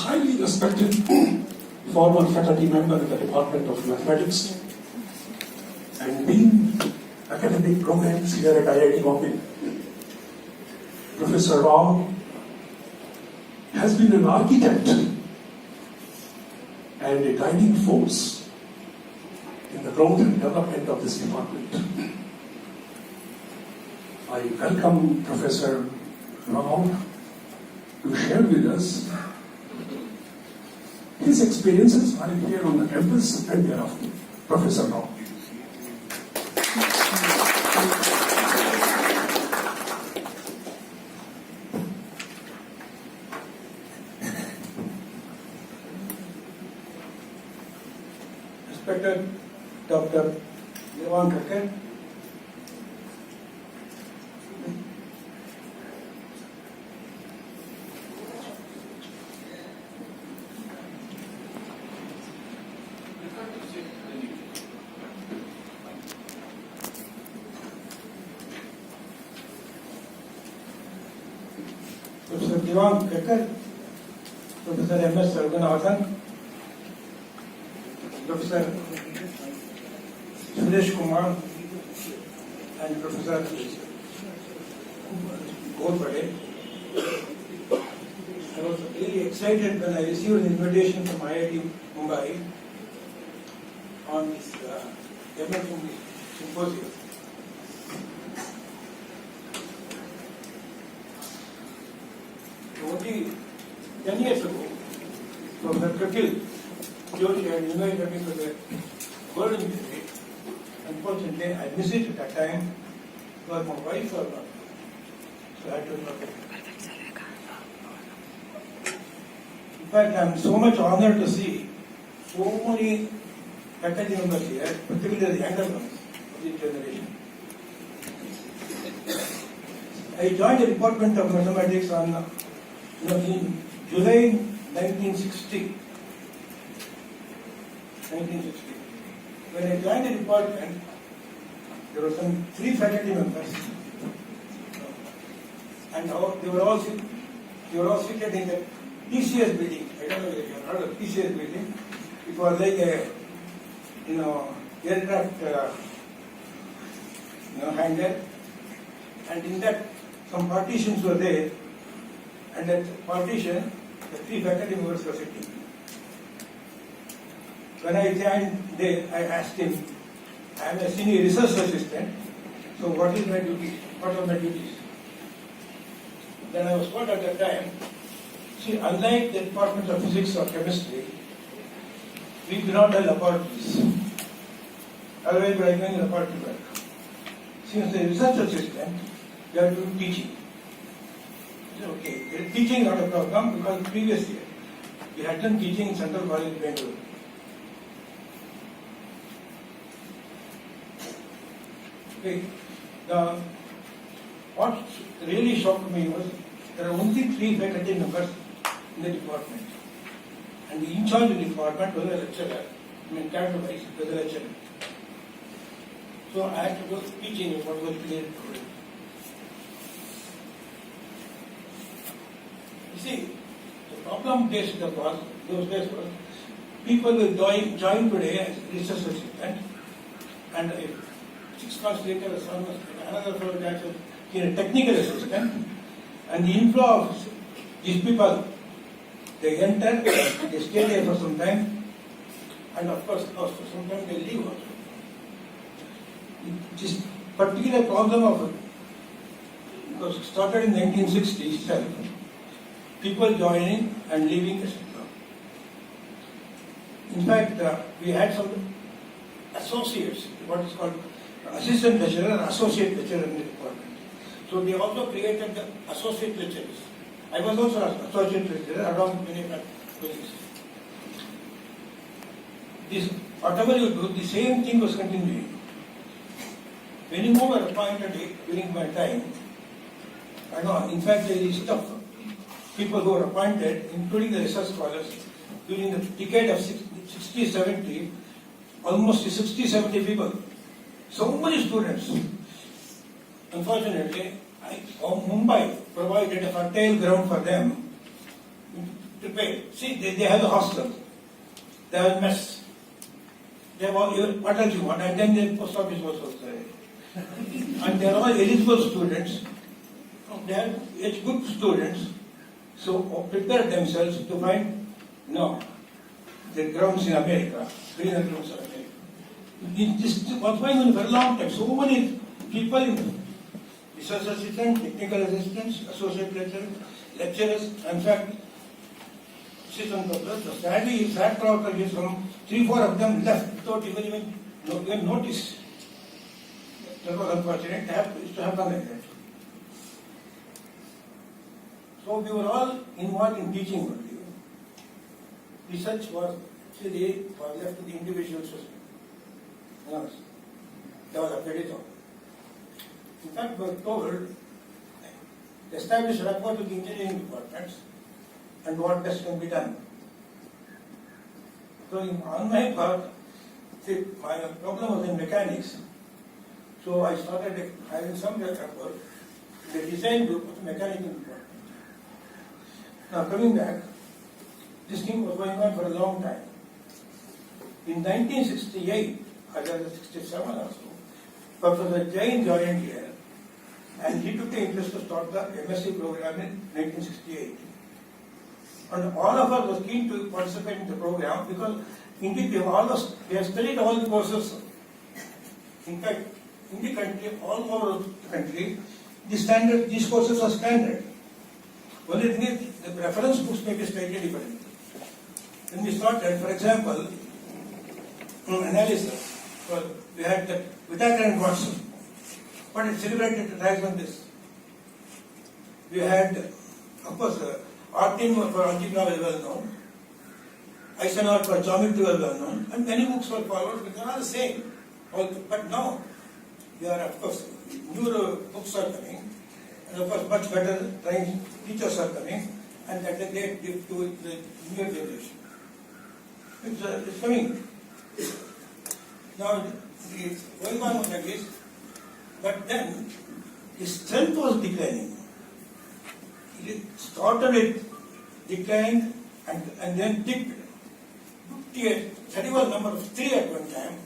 highly respected former faculty member in the Department of Mathematics and Dean Academic Programs here at IIT Bombay. Professor Rao has been an architect and a guiding force in the growth and development of this department. I welcome Professor Rao to share with us his experiences while here on the campus and thereafter. Professor Rao. Respected Dr. Devan Kakkar, Professor Devan Kakkar, Professor M.S. Sargunathan, Professor Suresh Kumar, and Professor Ghorpade. I was really excited when I received an invitation from IIT Mumbai on this MFM symposium. Only 10 years ago, Professor Kapil Joshi had invited me to the Golden Jubilee. Unfortunately, I missed it at that time because my wife was not there. So I had to drop it. In fact, I am so much honored to see so many faculty members here, particularly the younger ones of this generation. I joined the Department of Mathematics in July 1960. When I joined the department, there were some 3 faculty members, and they were all seated in the PCS building. I don't know if you have heard of PCS building. It was like a aircraft hangar, and in that some partitions were there, and that partition the 3 faculty members were sitting. When I joined there, I asked him, I am a senior research assistant, so what is my duty? What are my duties? Then I was told at that time, see, unlike the Department of Physics or Chemistry, we do not do laboratories. Otherwise, we are doing laboratory work. Since the research assistant, we are doing teaching. I said, okay, teaching is not a problem because previous year we had done teaching in Central College, Bangalore. What really shocked me was there are only 3 faculty members in the department, and the in charge of the department was a lecturer. Character-wise, was a lecturer. So I had to do teaching in what was clear to me. You see, the problem faced those days was people will join today as research assistant, and 6 months later, another fellow gets a technical assistant, and the inflow of these people, they enter, they stay there for some time, and of course, after some time they leave also. This particular problem of because it started in 1960 itself, people joining and leaving, etc. In fact, we had some associates, what is called assistant lecturer and associate lecturer in the department. So they also created the associate lecturers. I was also an associate lecturer along with many of my colleagues. This, whatever you do, the same thing was continuing. Many more were appointed during my time. I know, in fact, there is stuff. People who were appointed, including the research scholars, during the decade of 60, 70, almost 60, 70 people. So many students. Unfortunately, Mumbai provided a fertile ground for them prepared. See, they have a hostel, they have a mess, they have all, what else you want, and then the post office was also there. And they are all eligible students, they are good students, so prepare themselves to find, the grounds in America, greener grounds in America. This was going on for a long time. So many people in research assistants, technical assistants, associate lecturers, in fact, assistant professors, sadly, fact is from 3-4 of them left without even notice. That was unfortunate. It used to happen like that. So we were all involved in teaching only. Research was actually left to the individual system. Yes. That was a credit of. In fact, we were told to establish rapport with the engineering departments and what best can be done. So on my part, see, my problem was in mechanics. So I started having some rapport with the design group of the mechanical department. Now coming back, this thing was going on for a long time. In 1968, I was 67 or so, Professor Jain joined here, and he took the interest to start the MSc program in 1968. And all of us was keen to participate in the program because indeed we have studied all the courses. In fact, in the country, all over the country, these courses are standard. Only thing is, the reference books may be slightly different. When we started, for example, analysis, we had the Whittaker and Watson, but it celebrated the rise on this. We had, of course, Artin for algebra was well known, Eisenhower for geometry was well known, and many books were followed, but they are all the same. But now, there are, of course, newer books are coming, and of course, much better trained teachers are coming, and that they give to the newer generation. It's coming. Now, it's going on like this, but then the strength was declining. It started with declined and then dipped. 30 was number of 3 at one time,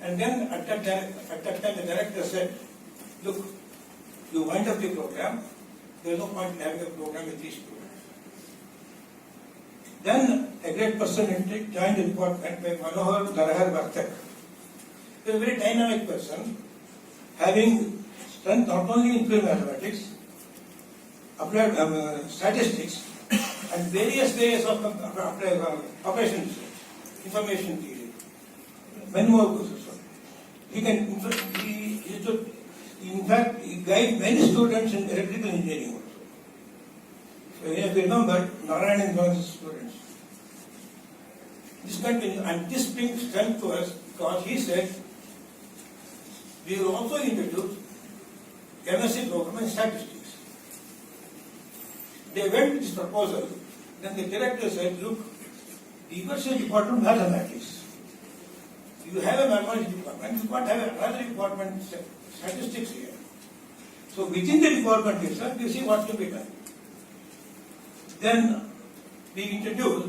and then at that time the director said, look, you wind up the program, there is no point in having a program with these students. Then a great person joined the department by Manohar Narahar Vartak. He was a very dynamic person, having strength not only in pure mathematics, applied statistics, and various ways of operations, information theory. Many more courses. He guided many students in electrical engineering also. So if you remember, Narayan and John's students. This continues, and this brings strength to us because he said, we will also introduce MSc program in statistics. They went with this proposal, then the director said, look, the university department mathematics. You have a mathematics department, you can't have another department statistics here. So within the department itself, you see what to be done. Then we introduced,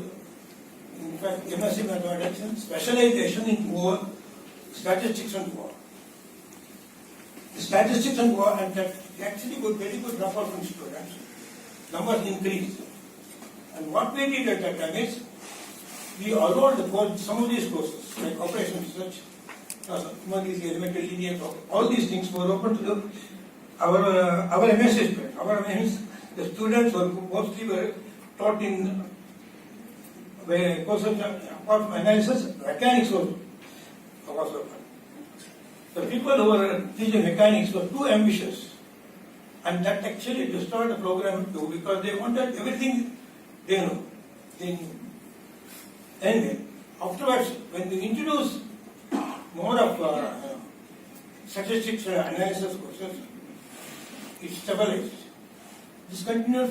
in fact, MSc mathematics and specialization in more statistics and more. The statistics and more, and that actually got very good number from students. Numbers increased. And what we did at that time is, we allowed some of these courses, like operation research, some of these elemental linear, all these things were open to our MSc students. Our means the students were mostly taught in courses of analysis, mechanics also. The people who were teaching mechanics were too ambitious, and that actually destroyed the program too, because they wanted everything they knew. Anyway, afterwards, when we introduced more of statistics analysis courses, it stabilized. This continued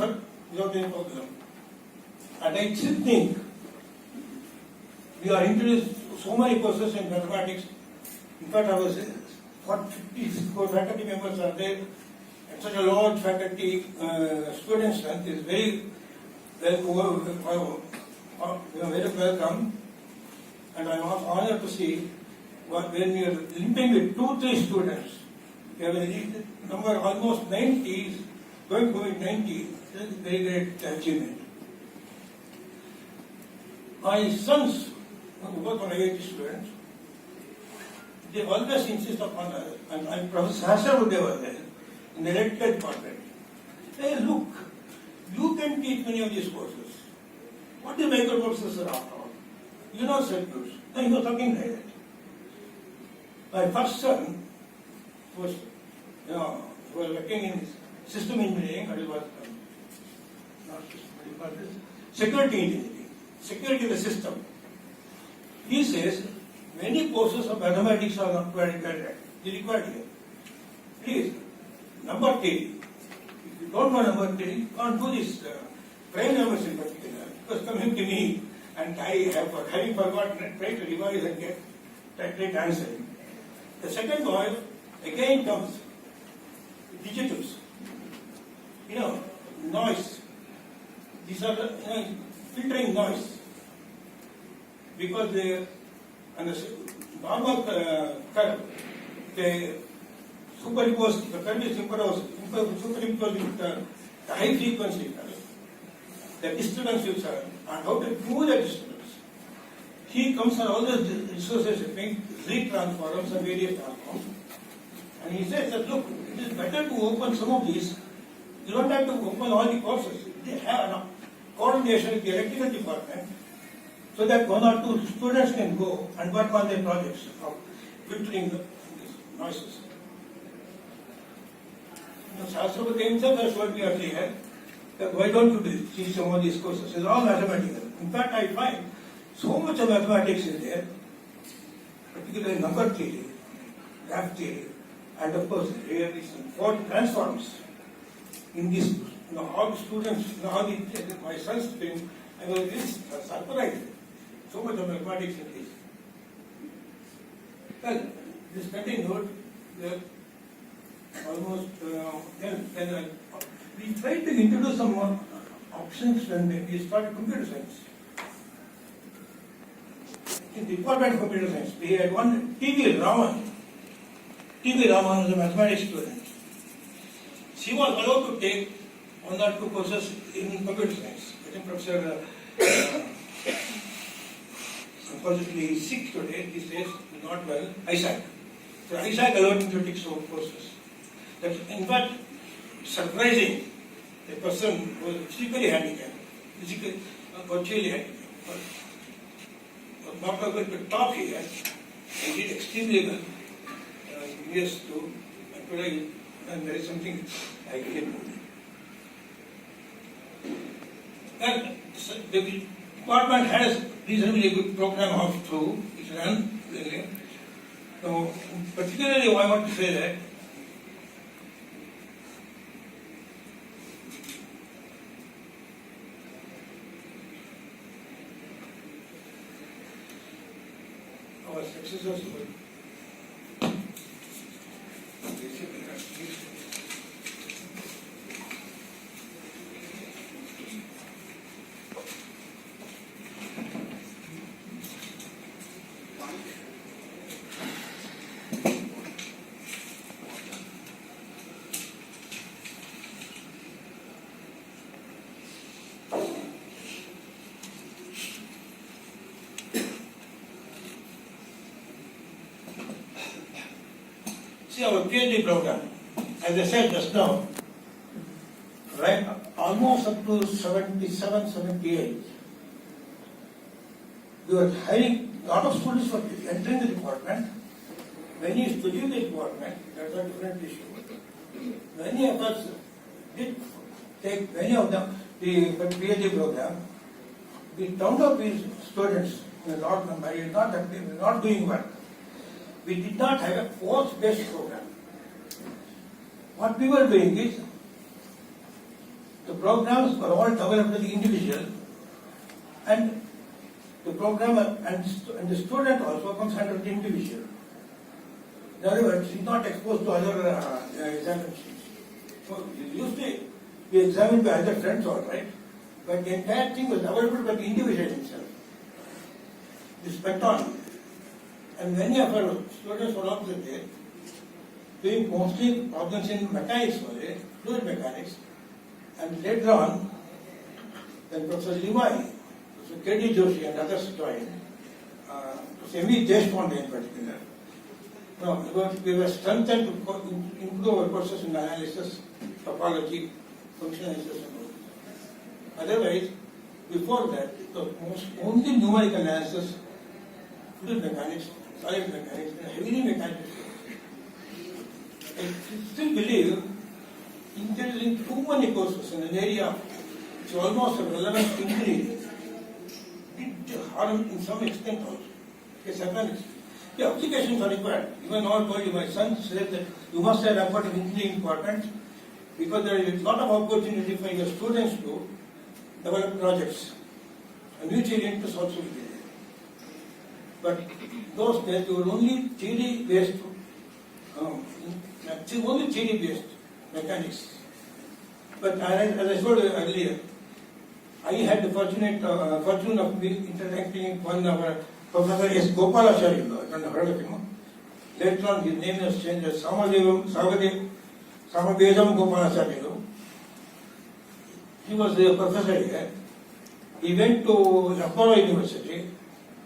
without any problem. And I still think we are introduced so many courses in mathematics. In fact, I was 54 faculty members are there, and such a large faculty student strength is very you're very welcome, and I'm honored to see when you're limping with 2-3 students, you have a number almost 90, going to be 90. This is a very great achievement. My sons, who work on IIT students, they always insist upon, and Professor Sahasrabudhe was there, in the electrical department. Hey, look, you can teach many of these courses. What is microprocessor after all? You know circuits. No, you know something like that. My first son was, working in system engineering, and it was not system, what do you call this? Security engineering, security of the system. He says many courses of mathematics are not required here. Please, number theory. If you don't know number theory, you can't do this prime numbers in particular. Because coming to me, and I have having forgotten, try to revise and get that answer. The second one again comes digitals. Noise. These are filtering noise. Because they, on the normal curve, they superimpose, the curve is superimposed with the high frequency curve. The disturbance is, and how to move the disturbance. He comes on all those resources, make Z transforms and various transforms. And he says that, look, it is better to open some of these. You don't have to open all the courses. They have a coordination with the electrical department so that 1 or 2 students can go and work on their projects of filtering the noises. Sahasrabudhe himself has told me earlier that why don't you teach some of these courses? It's all mathematical. In fact, I find so much of mathematics is there, particularly number theory, graph theory, and of course, there is four transforms. In this, all the students, my son's thing, I was really surprised. So much of mathematics in this. Well, this continued, almost, then we tried to introduce some more options when we started computer science. In the Department of Computer Science, we had one T.V. Raman. T.V. Raman was a mathematics student. She was allowed to take 1 or 2 courses in computer science. I think Professor, unfortunately, is sick today. He says not well. Isaac. So Isaac allowed him to take some courses. That's in fact surprising. A person who was physically handicapped, virtually handicapped, but not able to talk here, and did extremely well. Years too, and today, and there is something I can. And the department has reasonably good program of through, which run. So, particularly, I want to say that our successors were see our PhD program, as I said just now, right, almost up to 77, 78. We were hiring a lot of students for entering the department. Many used to leave the department, that's a different issue. Many of us did take many of them, the PhD program. We turned up these students in a large number, not doing work. We did not have a course-based program. What we were doing is, the programs were all developed with the individual, and the programmer and the student also comes under the individual. In other words, he's not exposed to other examinations. So, he used to be examined by other friends, all right, But the entire thing was developed by the individual himself. This went on. And many of our students were also there, doing mostly problems in mechanics only, fluid mechanics. And later on, then Professor Levi, Professor K.D. Joshi and others joined, Professor M.V. Deshpande in particular. No, because we were strengthened to improve our courses in analysis, topology, functional analysis and all. Otherwise, before that, it was only numerical analysis, fluid mechanics, solid mechanics, and heavy mechanics. I still believe introducing too many courses in an area which is almost relevant to engineering did harm in some extent also. Yes, sometimes the applications are required. Even now I told you, my son said that you must have effort in engineering department because there is a lot of opportunity for your students to develop projects. And mutual interest also will be there. But those days they were only theory based, only theory based mechanics. But as I told you earlier, I had the fortune of being interacting with one of our Professor S. Gopalacharya. I don't know heard of him. Later on, his name was changed as Samabezam Gopalacharya. He was a professor here. He went to Apollo University.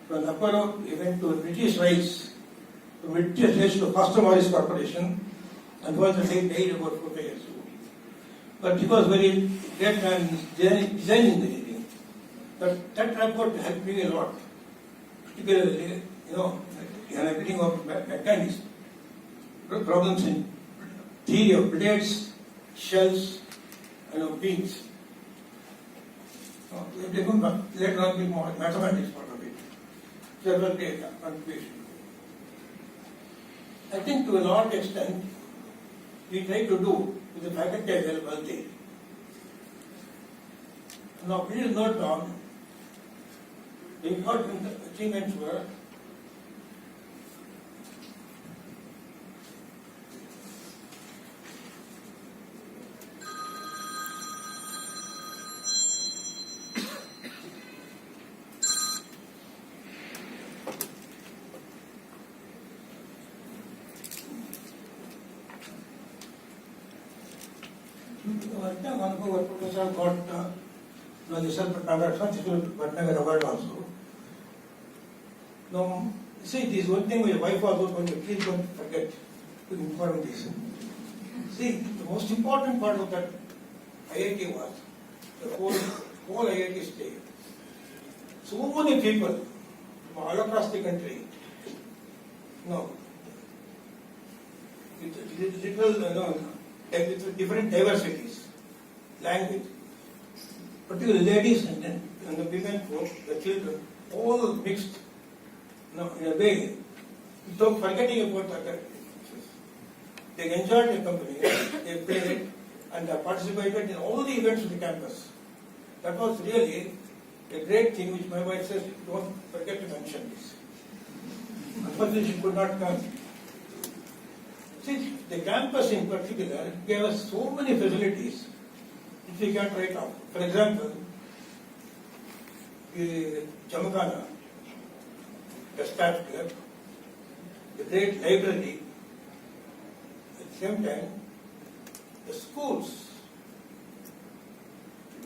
From Apollo, he went to British Rails, to British Rails to Foster Morris Corporation, and was died about 4 years ago. But he was very great man in design engineering. But that report helped me a lot, particularly, in everything of mechanics, problems in theory of plates, shells, beams. Later on, bit more mathematics part of it. So that was great contribution. I think to a large extent, we try to do with the faculty available there. Now, please note down, the important achievements were one professor got the Self-Patnagar award also. Now, see, this one thing my wife also told me, please don't forget to inform this. See, the most important part of that IIT was the whole IIT state. So many people from all across the country, with different diversities, language, particularly ladies and the women, the children, all mixed in a way, without forgetting about other differences. They enjoyed the company, they played and participated in all the events of the campus. That was really a great thing which my wife says, don't forget to mention this. Unfortunately, she could not come. See, the campus in particular gave us so many facilities which we can't write off. For example, the Jamkhana, the staff club, the great library, at the same time, the schools.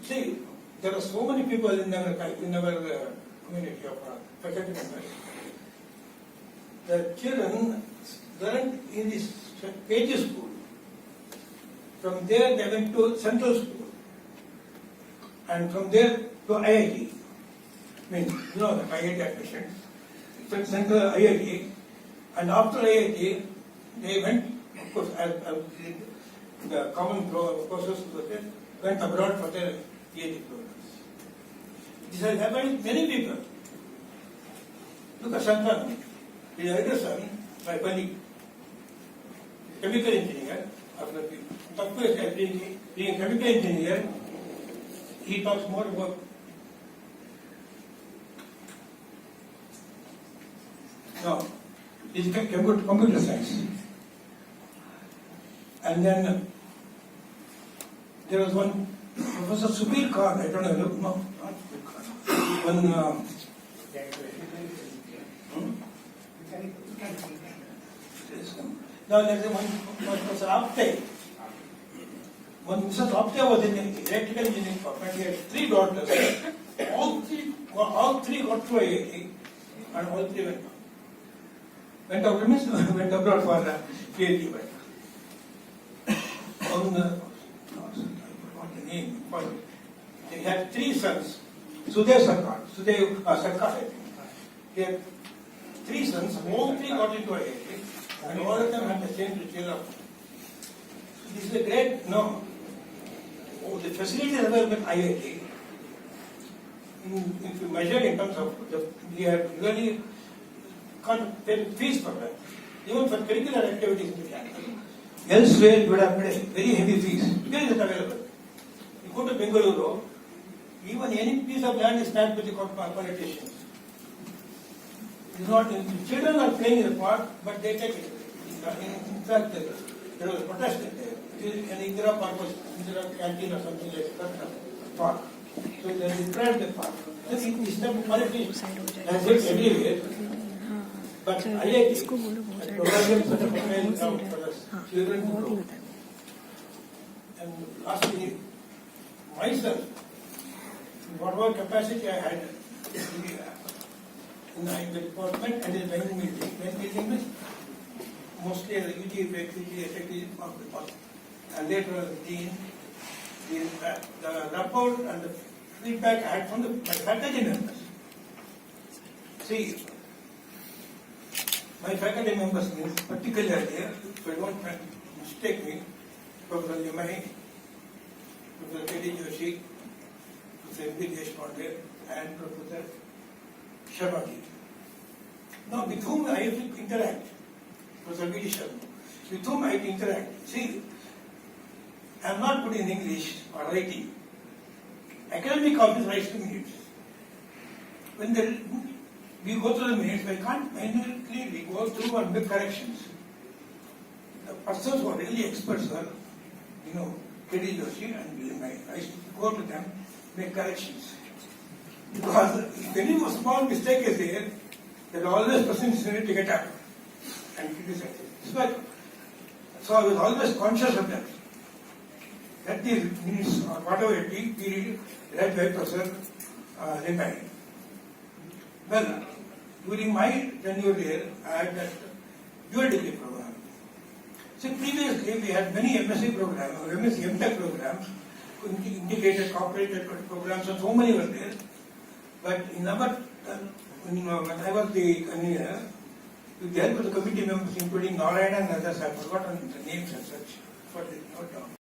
See, there are so many people in our community of faculty members. The children learned in this KG school. From there they went to Central School. And from there to IIT. The IIT admission. Central IIT. And after IIT, they went, of course, as the common courses, went abroad for their PhD programs. This has happened with many people. Look at Santanu, his elder son, my colleague, chemical engineer, after being a chemical engineer, he talks more about he's computer science. And then there was one professor Professor Subir Khan, I don't know, no, not Subir Khan. One, now there's one Professor Apte. When Mrs. Apte was in electrical engineering department, he had 3 daughters. All three got to IIT, and all 3 went abroad, means went abroad for PhD work. On the, I forgot the name, but he had 3 sons. Sudev Sarkar, Sarkar, I think. He had 3 sons, all 3 got into IIT, and all of them had the same criteria. This is a great, the facilities available in IIT, if you measure in terms of, we have really can't pay fees for that. Even for curricular activities in the campus. Elsewhere, you would have paid very heavy fees. Where is it available? You go to Bengaluru, even any piece of land is snapped with the politicians. It's not, children are playing in the park, but they take it. In fact, there was a protest there. An Indira Park was Indira Canteen or something like that park. So they deprived the park. This is the politics has it everywhere. But IIT provided such a profile ground for us children to grow. And lastly, myself, whatever capacity I had in the department and in the meeting, mostly as a UG, faculty, and later as dean, the report and the feedback I had from my faculty members. See, my faculty members, particularly, if I don't mistake me, Professor Limai, Professor K.D. Joshi, Professor M.B. Deshpande, and Professor Sharma. Now, with whom I have to interact, Professor V.D. Sharma, with whom I have to interact. See, I am not good in English or writing. Academic office writes to minutes. When we go through the minutes, I can't manually go through and make corrections. The persons who are really experts are, K.D. Joshi and Limai. I go to them, make corrections. Because if any small mistake is there, there are always persons who need to get up and criticize it. So I was always conscious of that. That the minutes or whatever it be, period, read by Professor Limai. Well, during my tenure here, I had that dual degree program. So previously we had many MSc programs, or MSc MTech programs, integrated, cooperated programs, and so many were there. But in our, when I was the convener, with the help of the committee members, including Narayana and others, I have forgotten the names and such, but it's not down.